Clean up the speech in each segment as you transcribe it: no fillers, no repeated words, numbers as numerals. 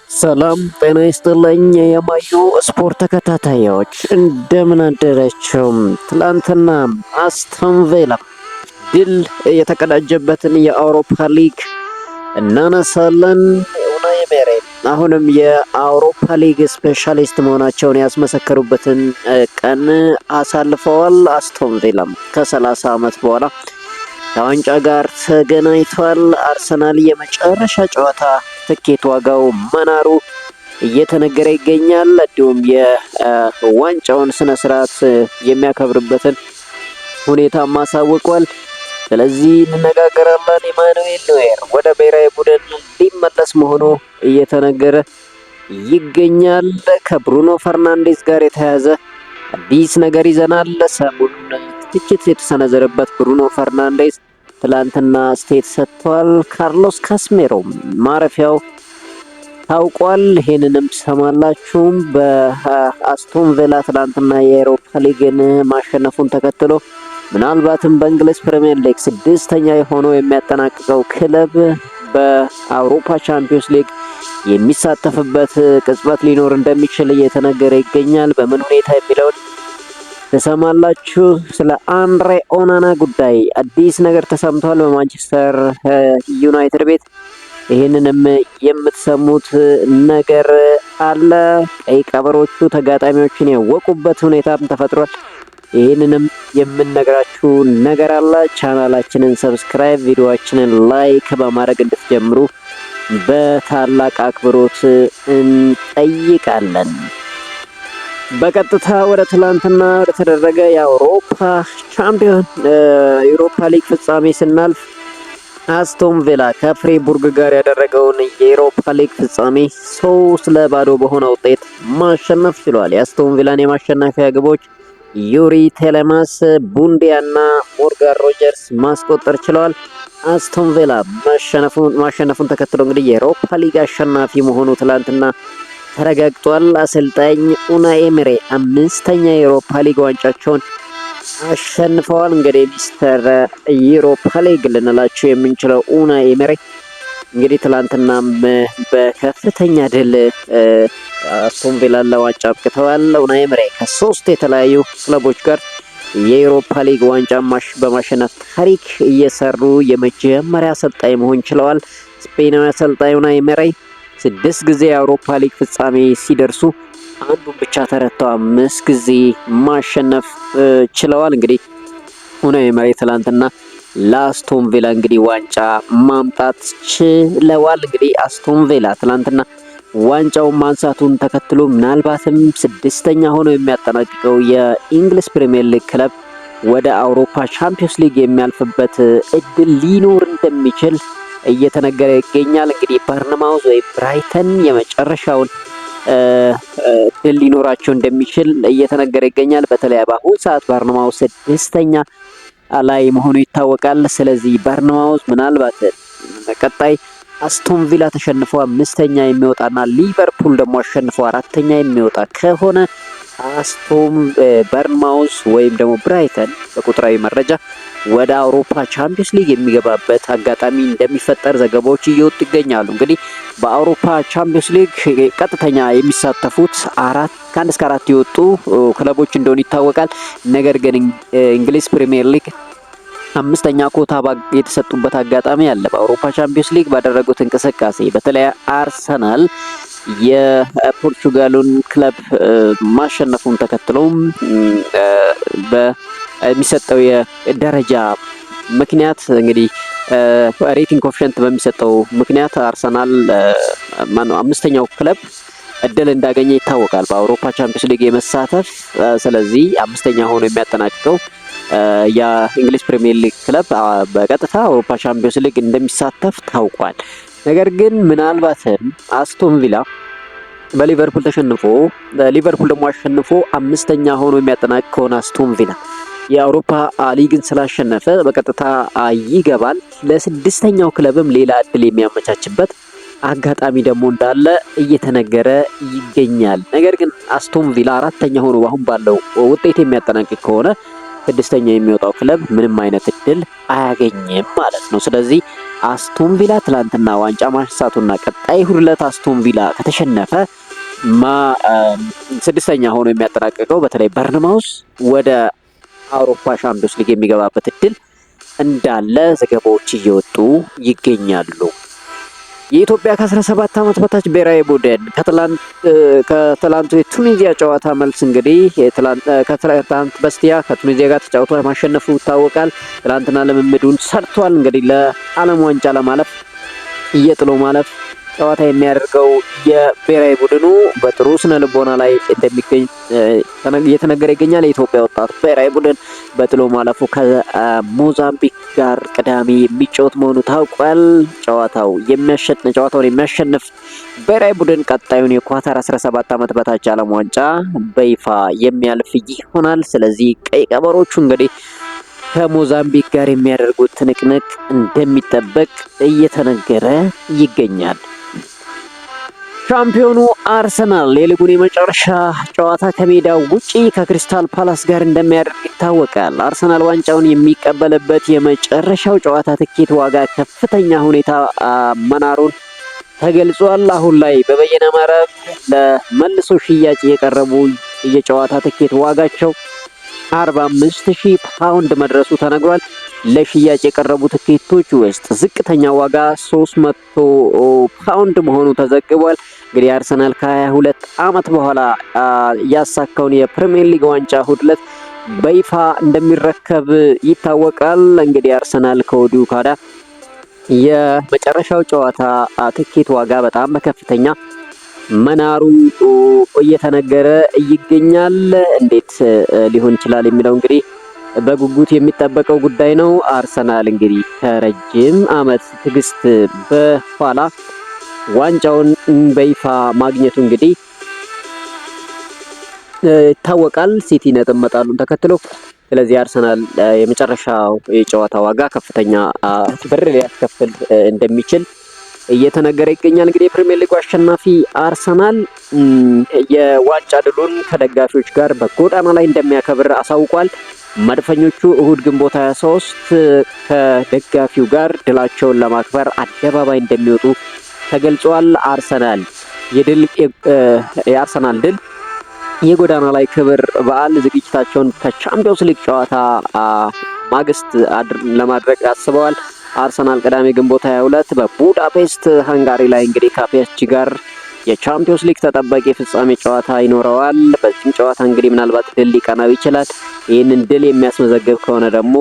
ሰላም ጤና ይስጥልኝ የማዩ ስፖርት ተከታታዮች እንደምን አደራችሁ። ትላንትና አስቶን ቪላ ድል የተቀዳጀበትን የአውሮፓ ሊግ እናነሳለን። ኡናይ ኤመሪ አሁንም የአውሮፓ ሊግ ስፔሻሊስት መሆናቸውን ያስመሰከሩበትን ቀን አሳልፈዋል። አስቶን ቪላ ከ30 ዓመት በኋላ ከዋንጫ ጋር ተገናኝቷል። አርሰናል የመጨረሻ ጨዋታ ትኬት ዋጋው መናሩ እየተነገረ ይገኛል። እንዲሁም የዋንጫውን ስነ ስርዓት የሚያከብርበትን ሁኔታ ማሳወቋል። ስለዚህ እንነጋገራለን። ኢማኑኤል ኖየር ወደ ብሔራዊ ቡድን ሊመለስ መሆኑ እየተነገረ ይገኛል። ከብሩኖ ፈርናንዴዝ ጋር የተያያዘ አዲስ ነገር ይዘናል። ሰሞኑን ትችት የተሰነዘረበት ብሩኖ ፈርናንዴዝ ትላንትና ስቴት ሰጥቷል። ካርሎስ ካስሜሮ ማረፊያው ታውቋል። ይሄንንም ሰማላችሁ። በአስቶን ቪላ ትላንትና የአውሮፓ ሊግን ማሸነፉን ተከትሎ ምናልባትም በእንግሊዝ ፕሪሚየር ሊግ ስድስተኛ የሆነው የሚያጠናቅቀው ክለብ በአውሮፓ ቻምፒዮንስ ሊግ የሚሳተፍበት ቅጽበት ሊኖር እንደሚችል እየተነገረ ይገኛል። በምን ሁኔታ የሚለውን ተሰማላችሁ። ስለ አንድሬ ኦናና ጉዳይ አዲስ ነገር ተሰምቷል በማንቸስተር ዩናይትድ ቤት። ይህንንም የምትሰሙት ነገር አለ። ቀይ ቀበሮቹ ተጋጣሚዎችን ያወቁበት ሁኔታም ተፈጥሯል። ይህንንም የምንነግራችሁ ነገር አለ። ቻናላችንን ሰብስክራይብ፣ ቪዲዮአችንን ላይክ በማድረግ እንድትጀምሩ በታላቅ አክብሮት እንጠይቃለን። በቀጥታ ወደ ትላንትና ወደ ተደረገ የአውሮፓ ቻምፒዮን ዩሮፓ ሊግ ፍጻሜ ስናልፍ አስቶን ቪላ ከፍሬቡርግ ጋር ያደረገውን የዩሮፓ ሊግ ፍጻሜ 3-0 በሆነ ውጤት ማሸነፍ ችሏል። የአስቶን ቪላን የማሸነፊያ ግቦች ዩሪ ቴሌማስ፣ ቡንዲያ እና ሞርጋን ሮጀርስ ማስቆጠር ችለዋል። አስቶን ቪላ ማሸነፉን ተከትሎ እንግዲህ የዩሮፓ ሊግ አሸናፊ መሆኑ ትላንትና ተረጋግጧል። አሰልጣኝ ኡናይ ኤመሪ 5ኛ የዩሮፓ ሊግ ዋንጫቸውን አሸንፈዋል። እንግዲህ ሚስተር ዩሮፓ ሊግ ልንላቸው የምንችለው ኡናይ ኤመሪ እንግዲህ ትላንትናም በከፍተኛ ድል አስቶን ቪላን ለዋንጫ አብቅተዋል። ኡናይ ኤመሪ ከ3 የተለያዩ ክለቦች ጋር የዩሮፓ ሊግ ዋንጫ በማሸነፍ ታሪክ እየሰሩ የመጀመሪያ አሰልጣኝ መሆን ችለዋል። ስፔናዊ አሰልጣኝ ኡናይ ኤመሪ 6 ጊዜ የአውሮፓ ሊግ ፍጻሜ ሲደርሱ አንዱን ብቻ ተረተው 5 ጊዜ ማሸነፍ ችለዋል። እንግዲህ ኡናይ ኤመሪ ትላንትና ለአስቶን ቪላ እንግዲህ ዋንጫ ማምጣት ችለዋል። እንግዲህ አስቶን ቪላ ትላንትና ዋንጫውን ማንሳቱን ተከትሎ ምናልባትም 6ኛ ሆኖ የሚያጠናቅቀው የኢንግሊዝ ፕሪሚየር ሊግ ክለብ ወደ አውሮፓ ቻምፒዮንስ ሊግ የሚያልፍበት እድል ሊኖር እንደሚችል እየተነገረ ይገኛል። እንግዲህ በርንማውዝ ወይ ብራይተን የመጨረሻውን ድል ሊኖራቸው እንደሚችል እየተነገረ ይገኛል። በተለይ በአሁኑ ሰዓት በርንማውዝ 6ኛ ላይ መሆኑ ይታወቃል። ስለዚህ በርንማውዝ ምናልባት ቀጣይ አስቶን ቪላ ተሸንፎ 5ኛ የሚወጣና ሊቨርፑል ደግሞ አሸንፎ 4ኛ የሚወጣ ከሆነ በርንማውዝ ወይም ደግሞ ብራይተን በቁጥራዊ መረጃ ወደ አውሮፓ ቻምፒዮንስ ሊግ የሚገባበት አጋጣሚ እንደሚፈጠር ዘገባዎች እየወጡ ይገኛሉ። እንግዲህ በአውሮፓ ቻምፒዮንስ ሊግ ቀጥተኛ የሚሳተፉት ከ1 እስከ 4 የወጡ ክለቦች እንደሆኑ ይታወቃል። ነገር ግን እንግሊዝ ፕሪሚየር ሊግ 5ኛ ኮታ የተሰጡበት አጋጣሚ አለ። በአውሮፓ ቻምፒዮንስ ሊግ ባደረጉት እንቅስቃሴ በተለይ አርሰናል የፖርቹጋሉን ክለብ ማሸነፉን ተከትሎም በሚሰጠው የደረጃ ምክንያት እንግዲህ ሬቲንግ ኮኤፊሽንት በሚሰጠው ምክንያት አርሰናል 5ኛው ክለብ እድል እንዳገኘ ይታወቃል በአውሮፓ ቻምፒዮንስ ሊግ የመሳተፍ። ስለዚህ 5ኛ ሆኖ የሚያጠናቅቀው የእንግሊዝ ፕሪሚየር ሊግ ክለብ በቀጥታ አውሮፓ ቻምፒዮንስ ሊግ እንደሚሳተፍ ታውቋል። ነገር ግን ምናልባትም አስቶን ቪላ በሊቨርፑል ተሸንፎ ሊቨርፑል ደግሞ አሸንፎ 5ኛ ሆኖ የሚያጠናቅቅ ከሆነ አስቶን ቪላ የአውሮፓ ሊግን ስላሸነፈ በቀጥታ ይገባል። ለ6ኛው ክለብም ሌላ እድል የሚያመቻችበት አጋጣሚ ደግሞ እንዳለ እየተነገረ ይገኛል። ነገር ግን አስቶን ቪላ 4ኛ ሆኖ አሁን ባለው ውጤት የሚያጠናቅቅ ከሆነ 6ኛ የሚወጣው ክለብ ምንም አይነት እድል አያገኝም ማለት ነው። ስለዚህ አስቶን ቪላ ትላንትና ዋንጫ ማንሳቱና ቀጣይ ሁለት አስቶን ቪላ ከተሸነፈ ስድስተኛ ሆኖ የሚያጠናቅቀው በተለይ በርንማውስ ወደ አውሮፓ ሻምፒዮንስ ሊግ የሚገባበት እድል እንዳለ ዘገባዎች እየወጡ ይገኛሉ። የኢትዮጵያ ከ17 ዓመት በታች ብሔራዊ ቡድን ከትላንቱ የቱኒዚያ ጨዋታ መልስ እንግዲህ ከትላንት በስቲያ ከቱኒዚያ ጋር ተጫውቶ ማሸነፉ ይታወቃል። ትላንትና ልምምዱን ሰርቷል። እንግዲህ ለዓለም ዋንጫ ለማለፍ የጥሎ ማለፍ ጨዋታ የሚያደርገው የብሔራዊ ቡድኑ በጥሩ ስነ ልቦና ላይ እንደሚገኝ እየተነገረ ይገኛል። የኢትዮጵያ ወጣት ብሔራዊ ቡድን በጥሎ ማለፉ ከሞዛምቢክ ጋር ቅዳሜ የሚጫወት መሆኑ ታውቋል። ጨዋታውን የሚያሸንፍ ብሔራዊ ቡድን ቀጣዩን የኳታር 17 ዓመት በታች ዓለም ዋንጫ በይፋ የሚያልፍ ይሆናል። ስለዚህ ቀይ ቀበሮቹ እንግዲህ ከሞዛምቢክ ጋር የሚያደርጉት ትንቅንቅ እንደሚጠበቅ እየተነገረ ይገኛል። ሻምፒዮኑ አርሰናል የሊጉን የመጨረሻ ጨዋታ ከሜዳው ውጪ ከክሪስታል ፓላስ ጋር እንደሚያደርግ ይታወቃል። አርሰናል ዋንጫውን የሚቀበልበት የመጨረሻው ጨዋታ ትኬት ዋጋ ከፍተኛ ሁኔታ መናሩን ተገልጿል። አሁን ላይ በበየነ መረብ ለመልሶ ሽያጭ የቀረቡ የጨዋታ ትኬት ዋጋቸው 45,000 ፓውንድ መድረሱ ተነግሯል። ለሽያጭ የቀረቡ ትኬቶች ውስጥ ዝቅተኛ ዋጋ 300 ፓውንድ መሆኑ ተዘግቧል። እንግዲህ አርሰናል ከ22 ዓመት በኋላ ያሳካውን የፕሪሚየር ሊግ ዋንጫ እሁድ ዕለት በይፋ እንደሚረከብ ይታወቃል። እንግዲህ አርሰናል ከወዲሁ ካዳ የመጨረሻው ጨዋታ ትኬት ዋጋ በጣም በከፍተኛ መናሩ እየተነገረ ይገኛል። እንዴት ሊሆን ይችላል የሚለው እንግዲህ በጉጉት የሚጠበቀው ጉዳይ ነው። አርሰናል እንግዲህ ከረጅም ዓመት ትግስት በኋላ ዋንጫውን በይፋ ማግኘቱ እንግዲህ ይታወቃል። ሲቲ ነጥብ መጣሉን ተከትሎ ስለዚህ አርሰናል የመጨረሻው የጨዋታ ዋጋ ከፍተኛ ብር ሊያስከፍል እንደሚችል እየተነገረ ይገኛል። እንግዲህ የፕሪሚየር ሊግ አሸናፊ አርሰናል የዋንጫ ድሉን ከደጋፊዎች ጋር በጎዳና ላይ እንደሚያከብር አሳውቋል። መድፈኞቹ እሁድ ግንቦት 23 ከደጋፊው ጋር ድላቸውን ለማክበር አደባባይ እንደሚወጡ ተገልጿል። የአርሰናል ድል የጎዳና ላይ ክብር በዓል ዝግጅታቸውን ከቻምፒዮንስ ሊግ ጨዋታ ማግስት ለማድረግ አስበዋል። አርሰናል ቅዳሜ ግንቦት 22 በቡዳፔስት ሃንጋሪ ላይ እንግዲህ ከፒኤስጂ ጋር የቻምፒዮንስ ሊግ ተጠባቂ ፍጻሜ ጨዋታ ይኖረዋል። በዚህም ጨዋታ እንግዲህ ምናልባት ድል ሊቀናው ይችላል። ይህንን ድል የሚያስመዘግብ ከሆነ ደግሞ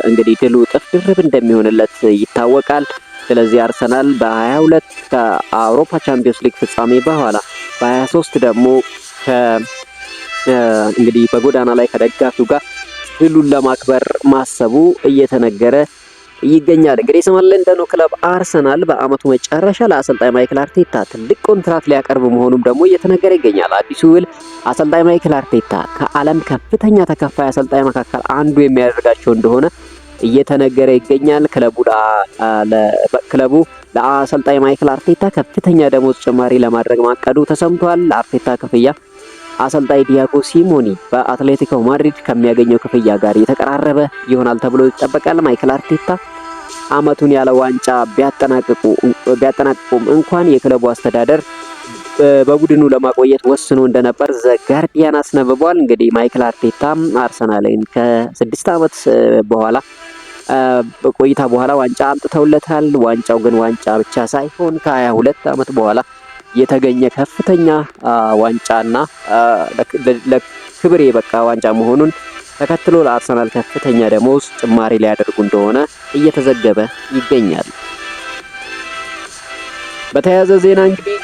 እንግዲህ ድሉ እጥፍ ድርብ እንደሚሆንለት ይታወቃል። ስለዚህ አርሰናል በ22 ከአውሮፓ ቻምፒዮንስ ሊግ ፍጻሜ በኋላ በ23 ደግሞ እንግዲህ በጎዳና ላይ ከደጋፊው ጋር ድሉን ለማክበር ማሰቡ እየተነገረ ይገኛል። እንግዲህ የሰሜን ለንደኑ ክለብ አርሰናል በአመቱ መጨረሻ ለአሰልጣኝ ማይክል አርቴታ ትልቅ ኮንትራት ሊያቀርብ መሆኑም ደግሞ እየተነገረ ይገኛል። አዲሱ ውል አሰልጣኝ ማይክል አርቴታ ከዓለም ከፍተኛ ተከፋይ አሰልጣኝ መካከል አንዱ የሚያደርጋቸው እንደሆነ እየተነገረ ይገኛል። ክለቡ ለአሰልጣኝ ማይክል አርቴታ ከፍተኛ ደሞዝ ጭማሪ ለማድረግ ማቀዱ ተሰምቷል። ለአርቴታ ክፍያ አሰልጣኝ ዲያጎ ሲሞኒ በአትሌቲኮ ማድሪድ ከሚያገኘው ክፍያ ጋር የተቀራረበ ይሆናል ተብሎ ይጠበቃል። ማይክል አርቴታ አመቱን ያለ ዋንጫ ቢያጠናቅቁም እንኳን የክለቡ አስተዳደር በቡድኑ ለማቆየት ወስኖ እንደነበር ዘ ጋርዲያን አስነብቧል። እንግዲህ ማይክል አርቴታ አርሰናልን ከ6 ዓመት በኋላ ቆይታ በኋላ ዋንጫ አምጥተውለታል። ዋንጫው ግን ዋንጫ ብቻ ሳይሆን ከ22 ዓመት በኋላ የተገኘ ከፍተኛ ዋንጫና ለክብር የበቃ ዋንጫ መሆኑን ተከትሎ ለአርሰናል ከፍተኛ ደሞዝ ጭማሪ ሊያደርጉ እንደሆነ እየተዘገበ ይገኛል። በተያያዘ ዜና እንግዲህ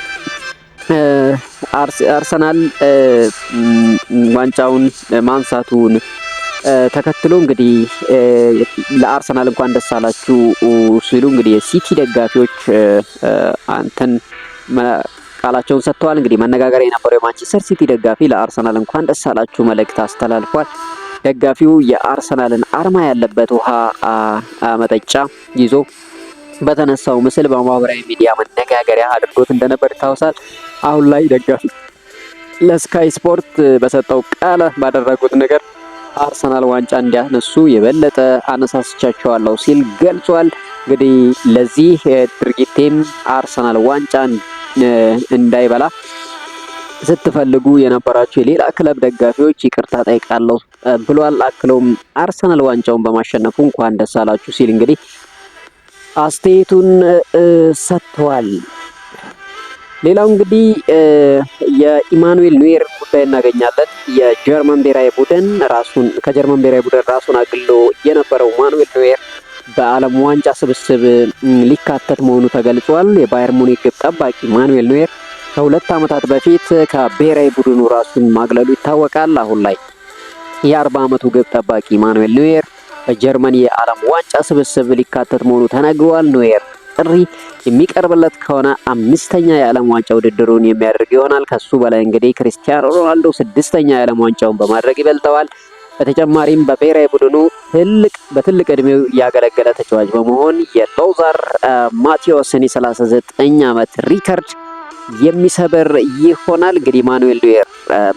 አርሰናል ዋንጫውን ማንሳቱን ተከትሎ እንግዲህ ለአርሰናል እንኳን ደስ አላችሁ ሲሉ እንግዲህ የሲቲ ደጋፊዎች ቃላቸውን ሰጥተዋል። እንግዲህ መነጋገሪያ የነበረው የማንቸስተር ሲቲ ደጋፊ ለአርሰናል እንኳን ደስ አላችሁ መልእክት አስተላልፏል። ደጋፊው የአርሰናልን አርማ ያለበት ውሃ መጠጫ ይዞ በተነሳው ምስል በማህበራዊ ሚዲያ መነጋገሪያ አድርጎት እንደነበር ይታወሳል። አሁን ላይ ደጋፊ ለስካይ ስፖርት በሰጠው ቃል ባደረጉት ነገር አርሰናል ዋንጫ እንዲያነሱ የበለጠ አነሳስቻቸዋለሁ ሲል ገልጿል። እንግዲህ ለዚህ ድርጊቴም አርሰናል ዋንጫን እንዳይበላ ስትፈልጉ የነበራችሁ የሌላ ክለብ ደጋፊዎች ይቅርታ ጠይቃለሁ ብሏል። አክለውም አርሰናል ዋንጫውን በማሸነፉ እንኳን ደስ አላችሁ ሲል እንግዲህ አስተያየቱን ሰጥቷል። ሌላው እንግዲህ የኢማኑኤል ኑዌር ጉዳይ እናገኛለን። የጀርመን ብሔራዊ ቡድን ከጀርመን ብሔራዊ ቡድን ራሱን አግሎ የነበረው ኢማኑኤል ኑዌር በዓለም ዋንጫ ስብስብ ሊካተት መሆኑ ተገልጿል። የባየር ሙኒክ ግብ ጠባቂ ኢማኑኤል ኑዌር ከ2 ዓመታት በፊት ከብሔራዊ ቡድኑ ራሱን ማግለሉ ይታወቃል። አሁን ላይ የ40 ዓመቱ ግብ ጠባቂ ኢማኑኤል ኑዌር በጀርመን የዓለም ዋንጫ ስብስብ ሊካተት መሆኑ ተነግሯል። ኑዌር ጥሪ የሚቀርብለት ከሆነ 5ኛ የዓለም ዋንጫ ውድድሩን የሚያደርግ ይሆናል። ከሱ በላይ እንግዲህ ክሪስቲያኖ ሮናልዶ 6ኛ የዓለም ዋንጫውን በማድረግ ይበልጠዋል። በተጨማሪም በብሔራዊ ቡድኑ በትልቅ እድሜው ያገለገለ ተጫዋች በመሆን የሎዛር ማቴዎስን የ39 ዓመት ሪከርድ የሚሰብር ይሆናል። እንግዲህ ኢማኑኤል ኑዌር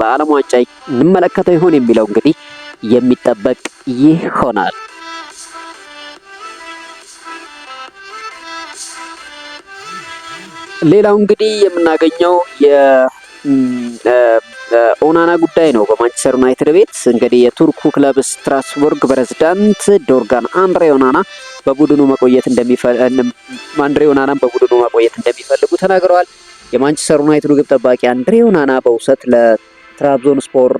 በዓለም ዋንጫ እንመለከተው ይሆን የሚለው እንግዲህ የሚጠበቅ ይሆናል። ሌላው እንግዲህ የምናገኘው ኦናና ጉዳይ ነው። በማንቸስተር ዩናይትድ ቤት እንግዲህ የቱርኩ ክለብ ስትራስቡርግ ፕሬዝዳንት ዶርጋን አንድሬ ኦናናን በቡድኑ መቆየት እንደሚፈልጉ ተናግረዋል። የማንቸስተር ዩናይትድ ግብ ጠባቂ አንድሬ ኦናና በውሰት ለትራብዞንስፖር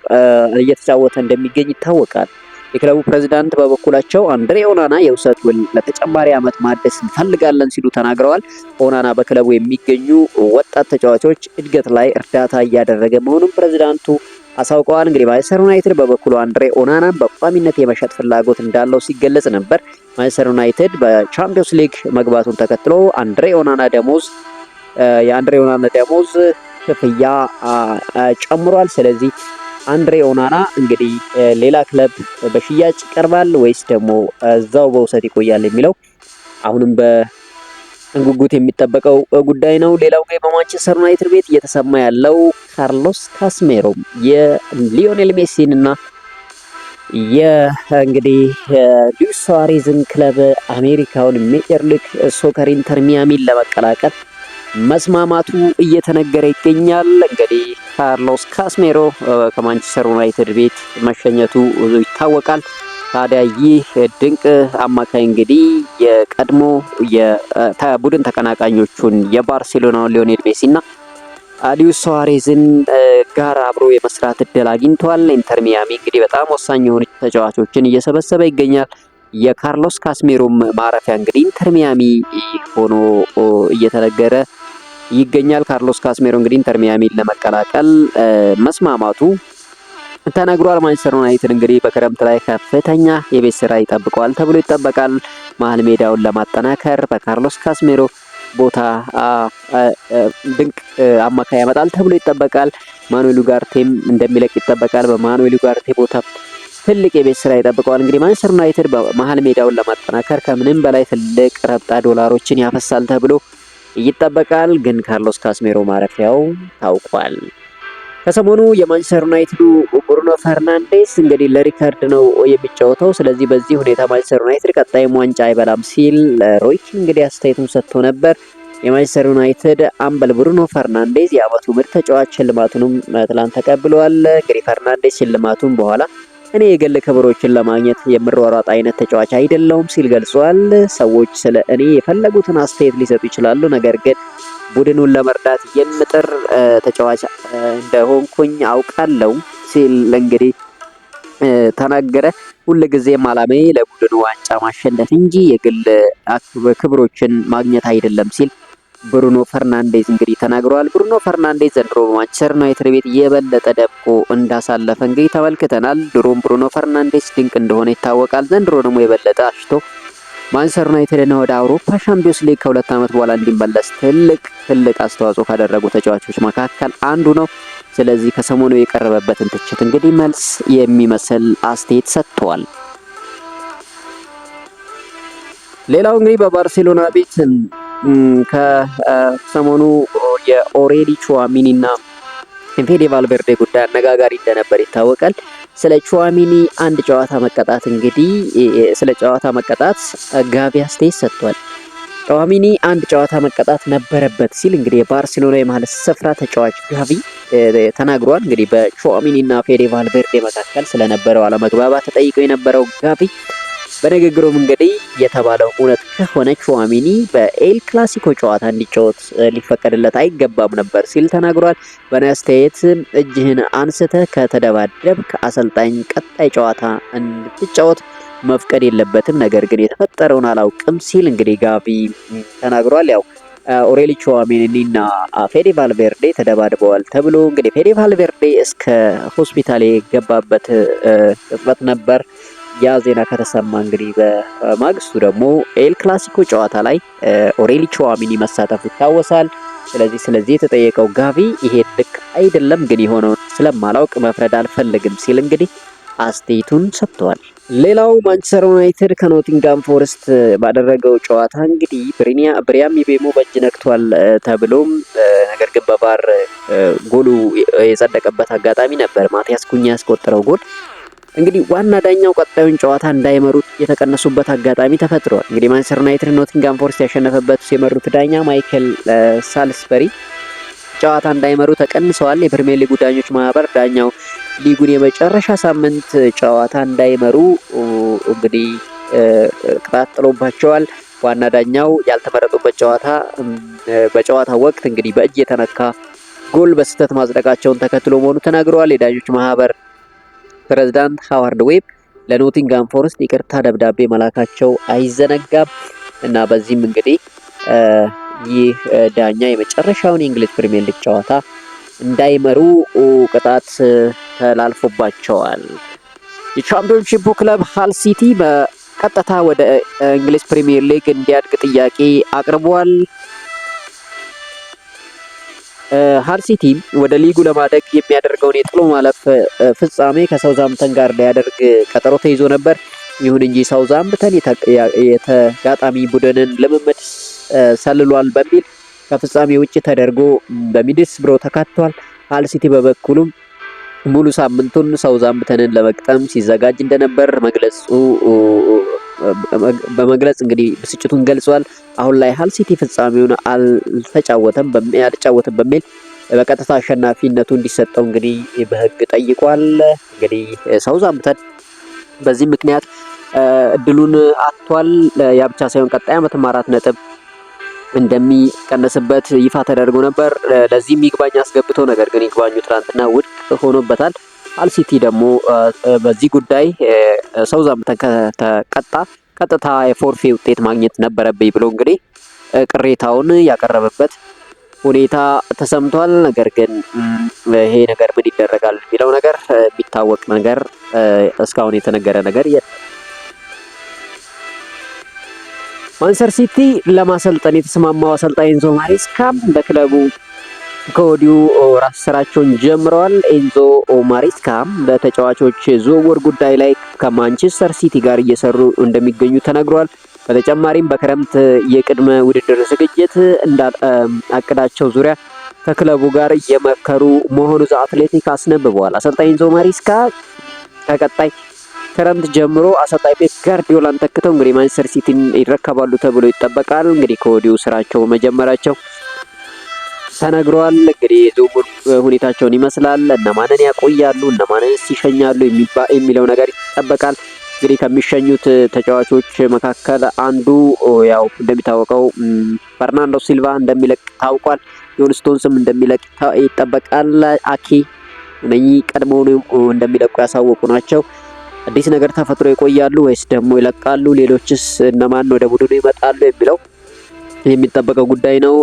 እየተጫወተ እንደሚገኝ ይታወቃል። የክለቡ ፕሬዝዳንት በበኩላቸው አንድሬ ኦናና የውሰት ውል ለተጨማሪ ዓመት ማደስ እንፈልጋለን ሲሉ ተናግረዋል። ኦናና በክለቡ የሚገኙ ወጣት ተጫዋቾች እድገት ላይ እርዳታ እያደረገ መሆኑን ፕሬዝዳንቱ አሳውቀዋል። እንግዲህ ማንቸስተር ዩናይትድ በበኩሉ አንድሬ ኦናናን በቋሚነት የመሸጥ ፍላጎት እንዳለው ሲገለጽ ነበር። ማንቸስተር ዩናይትድ በቻምፒዮንስ ሊግ መግባቱን ተከትሎ የአንድሬ ኦናና ደሞዝ ክፍያ ጨምሯል። ስለዚህ አንድሬ ኦናና እንግዲህ ሌላ ክለብ በሽያጭ ይቀርባል ወይስ ደግሞ እዛው በውሰት ይቆያል የሚለው አሁንም በጉጉት የሚጠበቀው ጉዳይ ነው። ሌላው ግን በማንቸስተር ዩናይትድ ቤት እየተሰማ ያለው ካርሎስ ካስሜሮ የሊዮኔል ሜሲን እና እንግዲህ ሉዊስ ሱዋሬዝን ክለብ አሜሪካውን ሜጀር ሊግ ሶከር ኢንተር ሚያሚን ለመቀላቀል መስማማቱ እየተነገረ ይገኛል። እንግዲህ ካርሎስ ካስሜሮ ከማንቸስተር ዩናይትድ ቤት መሸኘቱ ይታወቃል። ታዲያ ይህ ድንቅ አማካይ እንግዲህ የቀድሞ የቡድን ተቀናቃኞቹን የባርሴሎናውን ሊዮኔል ሜሲና ሉዊስ ሱዋሬዝን ጋር አብሮ የመስራት እድል አግኝቷል። ኢንተር ሚያሚ እንግዲህ በጣም ወሳኝ የሆኑ ተጫዋቾችን እየሰበሰበ ይገኛል። የካርሎስ ካስሜሮም ማረፊያ እንግዲህ ኢንተር ሚያሚ ሆኖ እየተነገረ ይገኛል። ካርሎስ ካስሜሮ እንግዲህ ኢንተር ሚያሚን ለመቀላቀል መስማማቱ ተነግሯል። ማንቸስተር ዩናይትድ እንግዲህ በክረምት ላይ ከፍተኛ የቤት ስራ ይጠብቀዋል ተብሎ ይጠበቃል። መሀል ሜዳውን ለማጠናከር በካርሎስ ካስሜሮ ቦታ ድንቅ አማካይ ያመጣል ተብሎ ይጠበቃል። ማኑኤል ኡጋርቴም እንደሚለቅ ይጠበቃል። በማኑኤል ኡጋርቴ ቦታ ትልቅ የቤት ስራ ይጠብቀዋል። እንግዲህ ማንቸስተር ዩናይትድ በመሀል ሜዳውን ለማጠናከር ከምንም በላይ ትልቅ ረብጣ ዶላሮችን ያፈሳል ተብሎ ይጠበቃል። ግን ካርሎስ ካስሜሮ ማረፊያው ታውቋል። ከሰሞኑ የማንቸስተር ዩናይትዱ ብሩኖ ፈርናንዴስ እንግዲህ ለሪካርድ ነው የሚጫወተው። ስለዚህ በዚህ ሁኔታ ማንቸስተር ዩናይትድ ቀጣይም ዋንጫ አይበላም ሲል ሮይኪን እንግዲህ አስተያየቱን ሰጥቶ ነበር። የማንቸስተር ዩናይትድ አምበል ብሩኖ ፈርናንዴስ የዓመቱ ምርጥ ተጫዋች ሽልማቱንም ትላንት ተቀብለዋል። እንግዲህ ፈርናንዴስ ሽልማቱን በኋላ እኔ የግል ክብሮችን ለማግኘት የምሯሯጥ አይነት ተጫዋች አይደለሁም ሲል ገልጿል። ሰዎች ስለ እኔ የፈለጉትን አስተያየት ሊሰጡ ይችላሉ፣ ነገር ግን ቡድኑን ለመርዳት የምጥር ተጫዋች እንደሆንኩኝ አውቃለሁ ሲል እንግዲህ ተናገረ። ሁልጊዜም ዓላማዬ ለቡድኑ ዋንጫ ማሸነፍ እንጂ የግል ክብሮችን ማግኘት አይደለም ሲል ብሩኖ ፈርናንዴዝ እንግዲህ ተናግረዋል። ብሩኖ ፈርናንዴዝ ዘንድሮ በማንቸስተር ዩናይትድ ቤት የበለጠ ደምቆ እንዳሳለፈ እንግዲህ ተመልክተናል። ድሮም ብሩኖ ፈርናንዴዝ ድንቅ እንደሆነ ይታወቃል። ዘንድሮ ደግሞ የበለጠ አሽቶ ማንቸስተር ዩናይትድን ወደ አውሮፓ ሻምፒዮንስ ሊግ ከ2 ዓመት በኋላ እንዲመለስ ትልቅ አስተዋጽኦ ካደረጉ ተጫዋቾች መካከል አንዱ ነው። ስለዚህ ከሰሞኑ የቀረበበትን ትችት እንግዲህ መልስ የሚመስል አስተያየት ሰጥቷል። ሌላው እንግዲህ በባርሴሎና ቤት ከሰሞኑ የኦሬሊ ቹዋሚኒና ፌዴ ቫልቬርዴ ጉዳይ አነጋጋሪ እንደነበር ይታወቃል። ስለ ቹዋሚኒ አንድ ጨዋታ መቀጣት እንግዲህ ስለ ጨዋታ መቀጣት ጋቢ አስተያየት ሰጥቷል። ቹዋሚኒ አንድ ጨዋታ መቀጣት ነበረበት ሲል እንግዲህ የባርሴሎና የመሃል ስፍራ ተጫዋች ጋቪ ተናግሯል። እንግዲህ በቹዋሚኒ እና ፌዴ ቫልቬርዴ መካከል ስለነበረው አለመግባባት ተጠይቀው የነበረው ጋቪ በንግግሩም እንግዲህ የተባለው እውነት ከሆነ ቹዋሚኒ በኤል ክላሲኮ ጨዋታ እንዲጫወት ሊፈቀድለት አይገባም ነበር ሲል ተናግሯል። በእኔ አስተያየት እጅህን አንስተህ ከተደባደብክ አሰልጣኝ ቀጣይ ጨዋታ እንድትጫወት መፍቀድ የለበትም፣ ነገር ግን የተፈጠረውን አላውቅም ሲል እንግዲህ ጋቪ ተናግሯል። ያው ኦሬሊ ቹዋሚኒ እና ፌዴ ቫልቬርዴ ተደባድበዋል ተብሎ እንግዲህ ፌዴ ቫልቬርዴ እስከ ሆስፒታል የገባበት ቅጽበት ነበር። ያ ዜና ከተሰማ እንግዲህ በማግስቱ ደግሞ ኤል ክላሲኮ ጨዋታ ላይ ኦሬሊ ቹዋሚኒ መሳተፉ ይታወሳል። ስለዚህ የተጠየቀው ጋቪ ይሄ ልክ አይደለም፣ ግን የሆነውን ስለማላውቅ መፍረድ አልፈልግም ሲል እንግዲህ አስተያየቱን ሰጥቷል። ሌላው ማንቸስተር ዩናይትድ ከኖቲንጋም ፎረስት ባደረገው ጨዋታ እንግዲህ ብሪያም ምቤሞ በእጅ ነክቷል ተብሎም ነገር ግን በቫር ጎሉ የጸደቀበት አጋጣሚ ነበር። ማቲያስ ኩኛ ያስቆጠረው ጎል እንግዲህ ዋና ዳኛው ቀጣዩን ጨዋታ እንዳይመሩት የተቀነሱበት አጋጣሚ ተፈጥሯል። እንግዲህ ማንቸስተር ዩናይትድ ኖቲንጋም ፎረስት ያሸነፈበት የመሩት ዳኛ ማይክል ሳልስበሪ ጨዋታ እንዳይመሩ ተቀንሰዋል። የፕሪሚየር ሊጉ ዳኞች ማህበር ዳኛው ሊጉን የመጨረሻ ሳምንት ጨዋታ እንዳይመሩ እንግዲህ ቅጣት ጥሎባቸዋል። ዋና ዳኛው ያልተመረጡበት ጨዋታ በጨዋታ ወቅት እንግዲህ በእጅ የተነካ ጎል በስህተት ማጽደቃቸውን ተከትሎ መሆኑ ተናግረዋል። የዳኞች ማህበር ፕሬዝዳንት ሃዋርድ ዌብ ለኖቲንጋም ፎረስት ይቅርታ ደብዳቤ መላካቸው አይዘነጋም እና በዚህም እንግዲህ ይህ ዳኛ የመጨረሻውን የእንግሊዝ ፕሪሚየር ሊግ ጨዋታ እንዳይመሩ ቅጣት ተላልፎባቸዋል። የቻምፒዮንሺፑ ክለብ ሃል ሲቲ በቀጥታ ወደ እንግሊዝ ፕሪሚየር ሊግ እንዲያድግ ጥያቄ አቅርቧል። ሃል ሲቲ ወደ ሊጉ ለማደግ የሚያደርገውን የጥሎ ማለፍ ፍጻሜ ከሳውዛምፕተን ጋር ሊያደርግ ቀጠሮ ተይዞ ነበር። ይሁን እንጂ ሳውዛምፕተን የተጋጣሚ ቡድንን ልምምድ ሰልሏል በሚል ከፍጻሜ ውጭ ተደርጎ በሚድልስብሮ ተካቷል። ሃል ሲቲ በበኩሉም ሙሉ ሳምንቱን ሳውዛምፕተንን ለመግጠም ሲዘጋጅ እንደነበር በመግለጽ እንግዲህ ብስጭቱን ገልጿል። አሁን ላይ ሃል ሲቲ ፍጻሜውን አልጫወተም በሚል በቀጥታ አሸናፊነቱ እንዲሰጠው እንግዲህ በሕግ ጠይቋል። እንግዲህ ሳውዛምፕተን በዚህ ምክንያት እድሉን አጥቷል። ያ ብቻ ሳይሆን ቀጣይ ዓመትም 4 ነጥብ እንደሚቀነስበት ይፋ ተደርጎ ነበር። ለዚህም ይግባኝ አስገብቶ ነገር ግን ይግባኙ ትናንትና ውድቅ ሆኖበታል። ሃል ሲቲ ደግሞ በዚህ ጉዳይ ሳውዛምፕተን ከተቀጣ ቀጥታ የፎርፌ ውጤት ማግኘት ነበረብኝ ብሎ እንግዲህ ቅሬታውን ያቀረበበት ሁኔታ ተሰምቷል። ነገር ግን ይሄ ነገር ምን ይደረጋል የሚለው ነገር የሚታወቅ ነገር እስካሁን የተነገረ ነገር የለም። ማንቸስተር ሲቲ ለማሰልጠን የተስማማው አሰልጣኝ ኤንዞ ማሬስካ በክለቡ ከወዲሁ ስራቸውን ጀምረዋል። ኤንዞ ማሬስካ በተጫዋቾች ዝውውር ጉዳይ ላይ ከማንቸስተር ሲቲ ጋር እየሰሩ እንደሚገኙ ተነግሯል። በተጨማሪም በክረምት የቅድመ ውድድር ዝግጅት አቅዳቸው ዙሪያ ከክለቡ ጋር እየመከሩ መሆኑ ዘ አትሌቲክ አስነብበዋል። አሰልጣኝ ኤንዞ ማሬስካ ከቀጣይ ክረምት ጀምሮ አሰልጣኝ ፔፕ ጋርዲዮላን ተክተው እንግዲህ ማንቸስተር ሲቲን ይረከባሉ ተብሎ ይጠበቃል። እንግዲህ ከወዲሁ ስራቸው መጀመራቸው ተነግሯል። እንግዲህ የዝውውር ሁኔታቸውን ይመስላል። እነማንን ያቆያሉ፣ እነማንን ይሸኛሉ የሚለው ነገር ይጠበቃል። እንግዲህ ከሚሸኙት ተጫዋቾች መካከል አንዱ ያው እንደሚታወቀው ፈርናንዶ ሲልቫ እንደሚለቅ ታውቋል። ጆን ስቶንስም እንደሚለቅ ይጠበቃል። አኬ እነኚህ ቀድሞውኑ እንደሚለቁ ያሳወቁ ናቸው። አዲስ ነገር ተፈጥሮ ይቆያሉ ወይስ ደግሞ ይለቃሉ? ሌሎችስ እነማን ወደ ቡድኑ ይመጣሉ የሚለው የሚጠበቀው ጉዳይ ነው።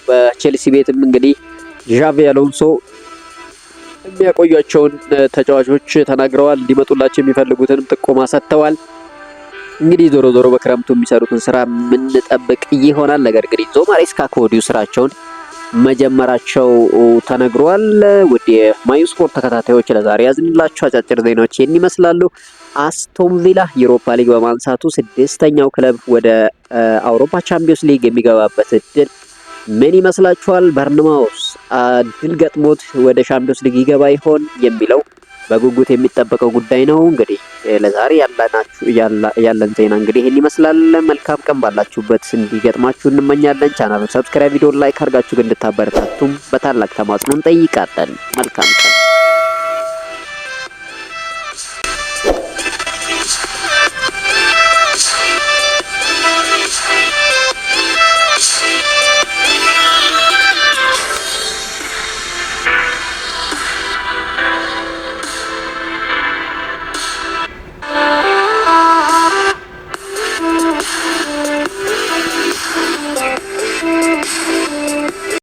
በቼልሲ ቤትም እንግዲህ ዣቪ አሎንሶ የሚያቆያቸውን ተጫዋቾች ተናግረዋል። እንዲመጡላቸው የሚፈልጉትንም ጥቆማ ሰጥተዋል። እንግዲህ ዞሮ ዞሮ በክረምቱ የሚሰሩትን ስራ የምንጠብቅ ይሆናል። ነገር ግን ኤንዞ ማሬስካ ከወዲሁ ስራቸውን መጀመራቸው ተነግሯል። ውድ የማዩ ስፖርት ተከታታዮች ለዛሬ ያዝንላችሁ አጫጭር ዜናዎች ይህን ይመስላሉ። አስቶን ቪላ ዩሮፓ ሊግ በማንሳቱ 6ኛው ክለብ ወደ አውሮፓ ቻምፒዮንስ ሊግ የሚገባበት እድል ምን ይመስላችኋል? በርንማውስ ድል ገጥሞት ወደ ቻምፒዮንስ ሊግ ይገባ ይሆን የሚለው በጉጉት የሚጠበቀው ጉዳይ ነው። እንግዲህ ለዛሬ ያለን ዜና እንግዲህ ይሄን ይመስላል። መልካም ቀን ባላችሁበት እንዲገጥማችሁ እንመኛለን። ቻናሉን ሰብስክራይብ፣ ቪዲዮ ላይክ አድርጋችሁ እንድታበረታቱም በታላቅ ተማጽኖ እንጠይቃለን። መልካም ቀን